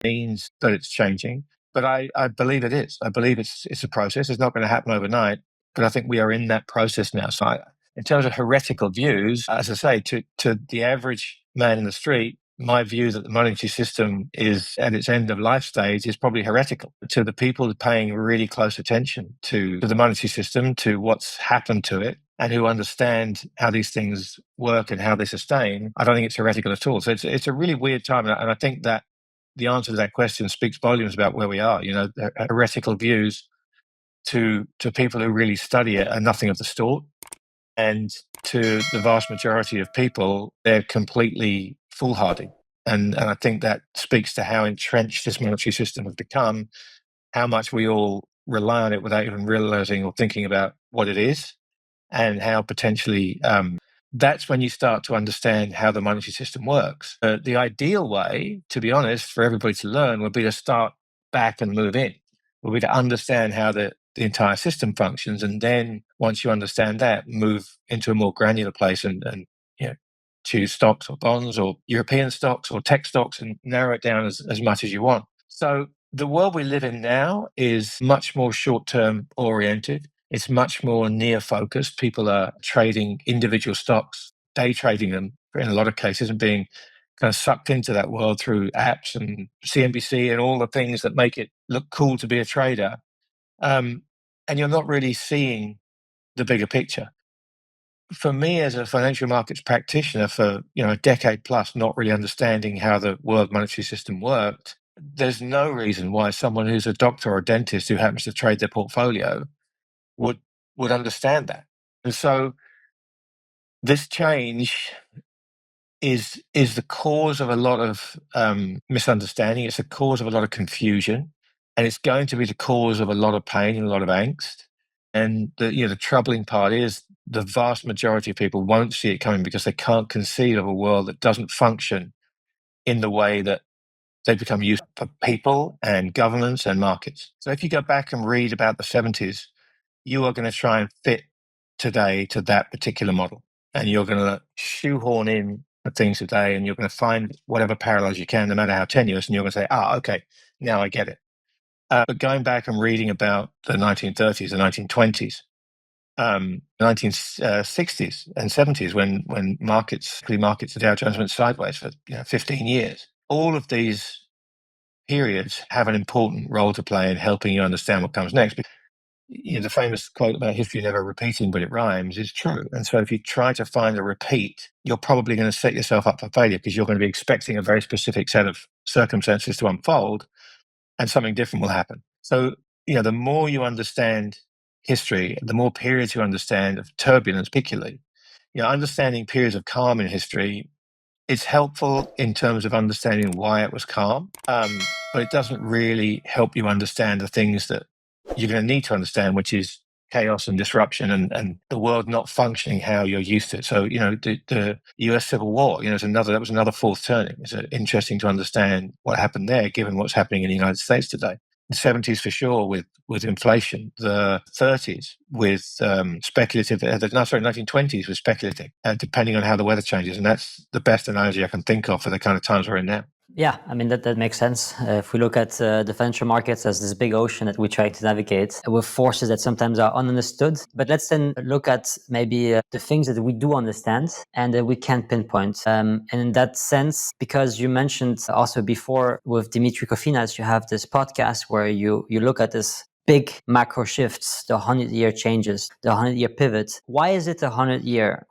means that it's changing. But I believe it is. I believe it's a process. It's not going to happen overnight. But I think we are in that process now. So in terms of heretical views, as I say, to the average man in the street, my view that the monetary system is at its end of life stage is probably heretical. To the people paying really close attention to the monetary system, to what's happened to it, and who understand how these things work and how they sustain, I don't think it's heretical at all. So it's a really weird time. And I think that the answer to that question speaks volumes about where we are. Heretical views to people who really study it are nothing of the sort. And to the vast majority of people, they're completely foolhardy. And I think that speaks to how entrenched this monetary system has become, how much we all rely on it without even realizing or thinking about what it is, and how potentially that's when you start to understand how the monetary system works. The ideal way, to be honest, for everybody to learn would be to start back and move in, would be to understand how the entire system functions. And then once you understand that, move into a more granular place and choose stocks or bonds or European stocks or tech stocks and narrow it down as much as you want. So the world we live in now is much more short-term oriented. It's much more near focused. People are trading individual stocks, day trading them in a lot of cases, and being kind of sucked into that world through apps and CNBC and all the things that make it look cool to be a trader. And you're not really seeing the bigger picture. For me, as a financial markets practitioner for a decade plus, not really understanding how the world monetary system worked, there's no reason why someone who's a doctor or a dentist who happens to trade their portfolio would understand that. And so this change is the cause of a lot of misunderstanding. It's the cause of a lot of confusion, and it's going to be the cause of a lot of pain and a lot of angst. And the troubling part is the vast majority of people won't see it coming because they can't conceive of a world that doesn't function in the way that they become used for people and governments and markets. So if you go back and read about the 70s, you are going to try and fit today to that particular model. And you're going to shoehorn in the things today, and you're going to find whatever parallels you can, no matter how tenuous, and you're going to say, okay, now I get it. But going back and reading about the 1930s, the 1920s, 1960s and 70s, when markets, the Dow Jones went sideways for 15 years, all of these periods have an important role to play in helping you understand what comes next. The famous quote about history never repeating, but it rhymes, is true. And so if you try to find a repeat, you're probably going to set yourself up for failure because you're going to be expecting a very specific set of circumstances to unfold and something different will happen. So, the more you understand history, the more periods you understand of turbulence, particularly, understanding periods of calm in history, it's helpful in terms of understanding why it was calm, but it doesn't really help you understand the things that you're going to need to understand, which is chaos and disruption and the world not functioning how you're used to it. So, the US Civil War, that was another fourth turning. It's interesting to understand what happened there, given what's happening in the United States today. The 70s for sure with inflation, the 30s with speculative, 1920s with speculative, depending on how the weather changes. And that's the best analogy I can think of for the kind of times we're in now. Yeah, I mean, that makes sense. If we look at the financial markets as this big ocean that we try to navigate with forces that sometimes are ununderstood. But let's then look at maybe the things that we do understand and that we can pinpoint. And in that sense, because you mentioned also before with Dimitri Kofinas, you have this podcast where you look at this big macro shifts, the 100-year changes, the 100-year pivot. Why is it a 100-year?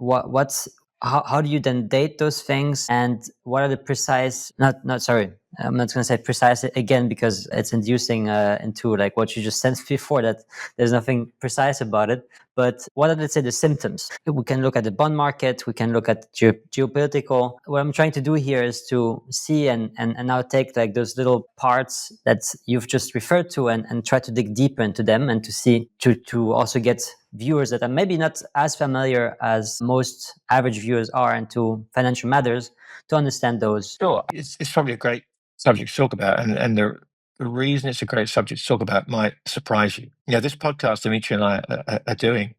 How do you then date those things, and what are the precise? I'm not going to say precise again because it's inducing into like what you just said before, that there's nothing precise about it. But what are, let's say, the symptoms? We can look at the bond market. We can look at geopolitical. What I'm trying to do here is to see and now take like those little parts that you've just referred to and try to dig deeper into them and to see to also get viewers that are maybe not as familiar as most average viewers are into financial matters to understand those. Sure. It's probably a great subject to talk about. And the reason it's a great subject to talk about might surprise you. This podcast Dimitri and I are doing,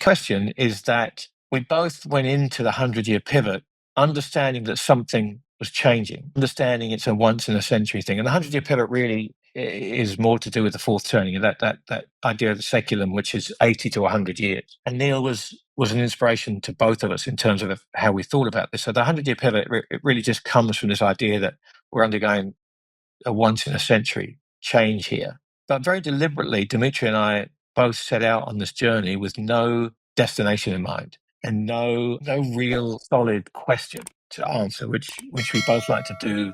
question is that we both went into the 100-year pivot understanding that something was changing, understanding it's a once in a century thing. And the 100-year pillar really is more to do with the fourth turning, that idea of the seculum, which is 80 to 100 years. And Neil was an inspiration to both of us in terms of how we thought about this. So the 100-year pillar, it really just comes from this idea that we're undergoing a once in a century change here. But very deliberately, Dimitri and I both set out on this journey with no destination in mind and no real solid question to answer, which we both like to do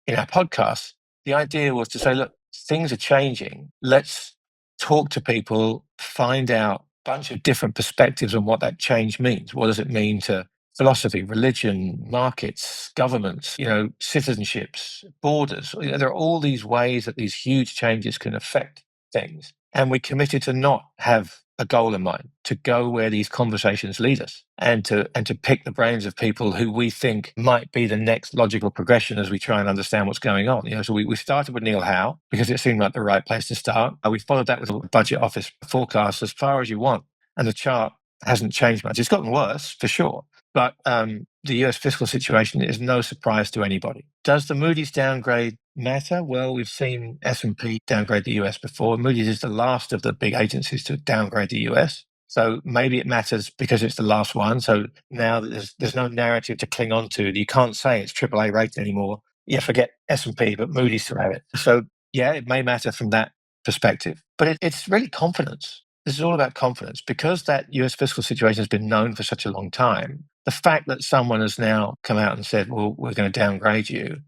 in our podcast. The idea was to say, look, things are changing. Let's talk to people, find out a bunch of different perspectives on what that change means. What does it mean to philosophy, religion, markets, governments, citizenships, borders? There are all these ways that these huge changes can affect things. And we committed to not have a goal in mind, to go where these conversations lead us, and to pick the brains of people who we think might be the next logical progression as we try and understand what's going on. So we started with Neil Howe because it seemed like the right place to start. We followed that with a budget office forecast as far as you want, and the chart hasn't changed much. It's gotten worse for sure, but the US fiscal situation is no surprise to anybody. Does the Moody's downgrade matter? Well, we've seen S&P downgrade the US before. Moody's is the last of the big agencies to downgrade the US. So maybe it matters because it's the last one. So now there's no narrative to cling on to. You can't say it's AAA rated anymore. Yeah, forget S&P, but Moody's still have it. So yeah, it may matter from that perspective. But it's really confidence. This is all about confidence. Because that US fiscal situation has been known for such a long time, the fact that someone has now come out and said, well, we're going to downgrade you,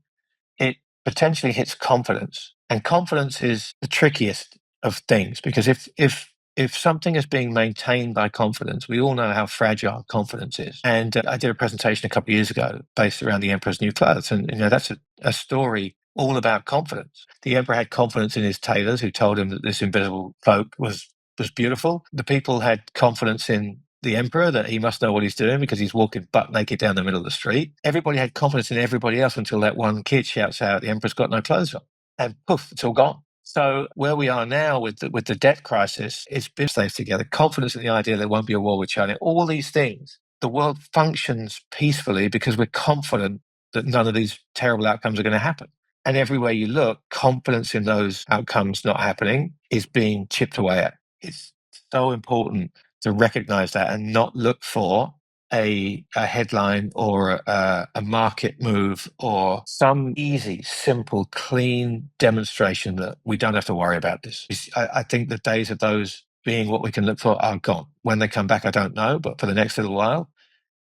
it potentially hits confidence. And confidence is the trickiest of things, because if something is being maintained by confidence, we all know how fragile confidence is. And I did a presentation a couple of years ago based around the Emperor's New Clothes. And that's a story all about confidence. The Emperor had confidence in his tailors who told him that this invisible cloak was beautiful. The people had confidence in the Emperor that he must know what he's doing because he's walking butt naked down the middle of the street. Everybody had confidence in everybody else until that one kid shouts out, the Emperor's got no clothes on. And poof, it's all gone. So where we are now with the debt crisis, it's been safe together. Confidence in the idea there won't be a war with China. All these things, the world functions peacefully because we're confident that none of these terrible outcomes are going to happen. And everywhere you look, confidence in those outcomes not happening is being chipped away at. It's so important to recognize that and not look for a headline or a market move or some easy, simple, clean demonstration that we don't have to worry about this. I think the days of those being what we can look for are gone. When they come back, I don't know, but for the next little while,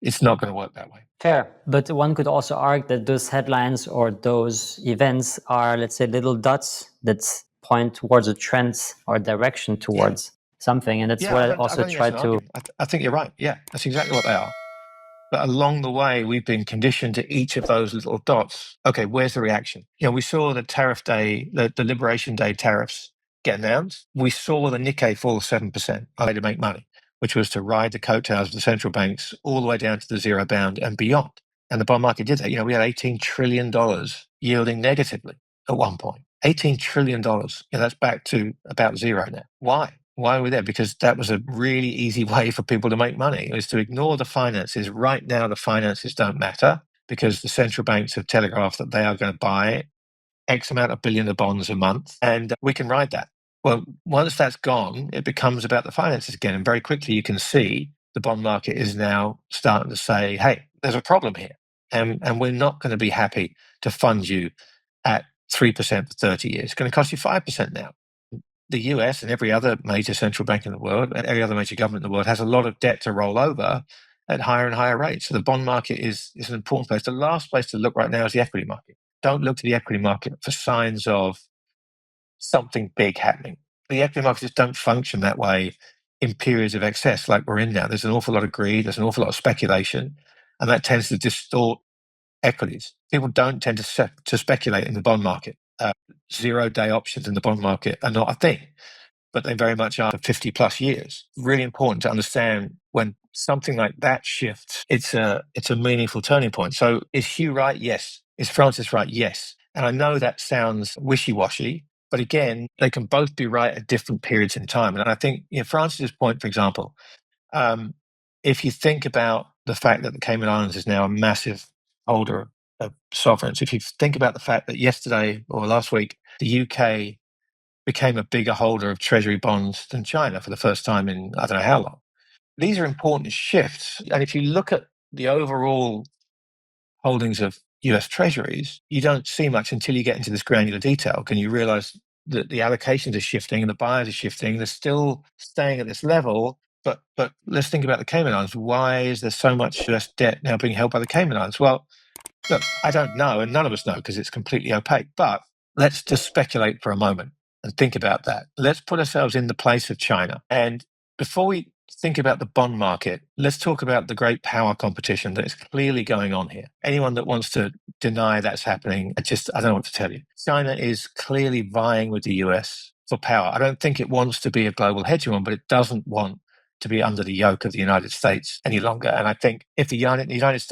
it's not going to work that way. Fair. But one could also argue that those headlines or those events are, let's say, little dots that point towards a trend or direction towards something. And that's what I also try to... I think you're right. Yeah, that's exactly what they are. But along the way, we've been conditioned to each of those little dots. Okay, where's the reaction? We saw the tariff day, the Liberation Day tariffs get announced. We saw the Nikkei fall 7%, a way to make money, which was to ride the coattails of the central banks all the way down to the zero bound and beyond. And the bond market did that. We had $18 trillion yielding negatively at one point. $18 trillion. That's back to about zero now. Why? Why are we there? Because that was a really easy way for people to make money. It was to ignore the finances. Right now, the finances don't matter because the central banks have telegraphed that they are going to buy X amount of billion of bonds a month, and we can ride that. Well, once that's gone, it becomes about the finances again. And very quickly, you can see the bond market is now starting to say, hey, there's a problem here. And we're not going to be happy to fund you at 3% for 30 years. It's going to cost you 5% now. The US and every other major central bank in the world and every other major government in the world has a lot of debt to roll over at higher and higher rates. So the bond market is an important place. The last place to look right now is the equity market. Don't look to the equity market for signs of something big happening. The equity markets just don't function that way in periods of excess like we're in now. There's an awful lot of greed. There's an awful lot of speculation, and that tends to distort equities. People don't tend to speculate in the bond market. Zero-day options in the bond market are not a thing, but they very much are for 50 plus years. Really important to understand when something like that shifts, it's a meaningful turning point. So is Hugh right? Yes. Is Francis right? Yes. And I know that sounds wishy-washy, but again, they can both be right at different periods in time. And I think Francis's point, for example, if you think about the fact that the Cayman Islands is now a massive holder sovereigns. If you think about the fact that yesterday or last week, the UK became a bigger holder of treasury bonds than China for the first time in I don't know how long. These are important shifts. And if you look at the overall holdings of US treasuries, you don't see much until you get into this granular detail. Can you realize that the allocations are shifting and the buyers are shifting? They're still staying at this level. But let's think about the Cayman Islands. Why is there so much US debt now being held by the Cayman Islands? Well, look, I don't know, and none of us know because it's completely opaque. But let's just speculate for a moment and think about that. Let's put ourselves in the place of China. And before we think about the bond market, let's talk about the great power competition that is clearly going on here. Anyone that wants to deny that's happening, I don't know what to tell you. China is clearly vying with the US for power. I don't think it wants to be a global hegemon, but it doesn't want to be under the yoke of the United States any longer. And I think if the United States